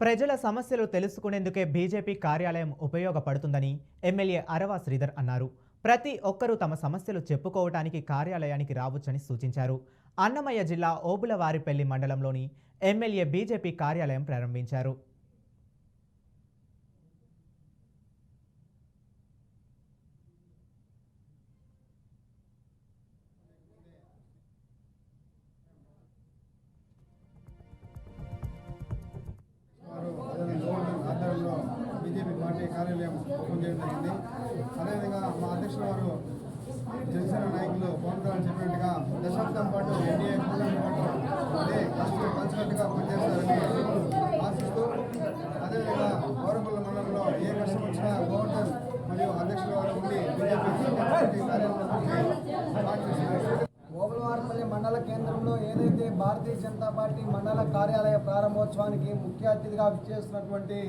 ప్రజల సమస్యలు తెలుసుకునేందుకే బీజేపీ కార్యాలయం ఉపయోగపడుతుందని ఎమ్మెల్యే అరవ శ్రీధర్ అన్నారు. ప్రతి ఒక్కరూ తమ సమస్యలు చెప్పుకోవడానికి కార్యాలయానికి రావచ్చని సూచించారు. అన్నమయ్య జిల్లా ఓబులవారిపల్లి మండలంలోని ఎమ్మెల్యే బీజేపీ కార్యాలయం ప్రారంభించారు. బీజేపీ పార్టీ కార్యాలయం ఓపెన్ చేయడం జరిగింది. అదేవిధంగా మా అధ్యక్షుల వారు జనసేన నాయకులు పవన్ కళ్యాణ్ చెప్పినట్టుగా దశాబ్దం పాటు ఎన్డీఏ కూటమి పాటు అదే కష్టం కలిసినట్టుగా పనిచేస్తారని ఆశిస్తూ, అదేవిధంగా గౌరవపల్లి మండలంలో ఏ కష్టం వచ్చినా గవర్నర్ మరియు అధ్యక్షుల వారు ఉండి బీజేపీ కార్యాలయం ఓబులవారిపల్లి మండల కేంద్రంలో ఏదైతే భారతీయ జనతా పార్టీ మండల కార్యాలయ ప్రారంభోత్సవానికి ముఖ్య అతిథిగా విచ్చేస్తున్నటువంటి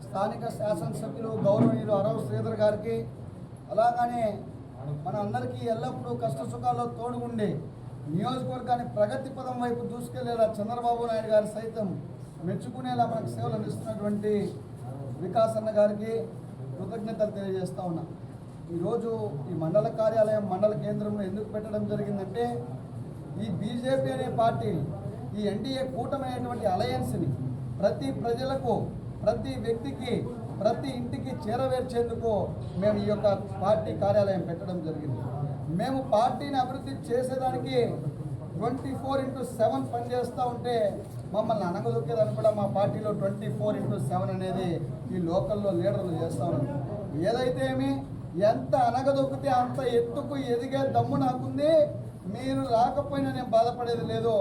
స్థానిక శాసనసభ్యులు గౌరవనీయులు అరవ శ్రీధర్ గారికి, అలాగనే మన అందరికీ ఎల్లప్పుడూ కష్ట సుఖాల్లో తోడుగుండి నియోజకవర్గాన్ని ప్రగతి పదం వైపు దూసుకెళ్లేలా చంద్రబాబు నాయుడు గారు సైతం మెచ్చుకునేలా మనకు సేవలు అందిస్తున్నటువంటి వికాస్ అన్న గారికి కృతజ్ఞతలు తెలియజేస్తా ఉన్నా. ఈరోజు ఈ మండల కార్యాలయం మండల కేంద్రంలో ఎందుకు పెట్టడం జరిగిందంటే, ఈ బీజేపీ అనే పార్టీ ఈ ఎన్డీఏ కూటమి అనేటువంటి అలయన్స్ని ప్రతి ప్రజలకు, ప్రతి వ్యక్తికి, ప్రతి ఇంటికి చేరవేర్చేందుకు మేము ఈ యొక్క పార్టీ కార్యాలయం పెట్టడం జరిగింది. మేము పార్టీని అభివృద్ధి చేసేదానికి 24/7 పనిచేస్తూ ఉంటే మమ్మల్ని అనగదొక్కేదని కూడా మా పార్టీలో 24/7 అనేది ఈ లోకల్లో లీడర్లు చేస్తూ ఉన్నారు. ఏదైతే ఏమి ఎంత అనగదొక్కితే అంత ఎత్తుకు ఎదిగే దమ్ము నాకుంది. మీరు రాకపోయినా నేను బాధపడేది లేదు.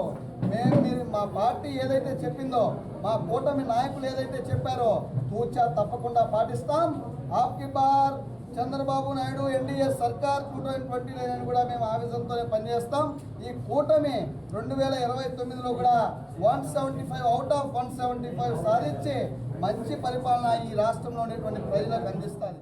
మీరు మా పార్టీ ఏదైతే చెప్పిందో, మా కూటమి నాయకులు ఏదైతే చెప్పారో తూచా తప్పకుండా పాటిస్తాం. ఆప్కి బార్ చంద్రబాబు నాయుడు ఎన్డీఏ సర్కార్ కూటమి 29 కూడా మేము ఆవేశంతోనే పనిచేస్తాం. ఈ కూటమి 2029లో కూడా 175 అవుట్ ఆఫ్ 175 సాధించి మంచి పరిపాలన ఈ రాష్ట్రంలో ఉండేటువంటి ప్రజలకు అందిస్తుంది.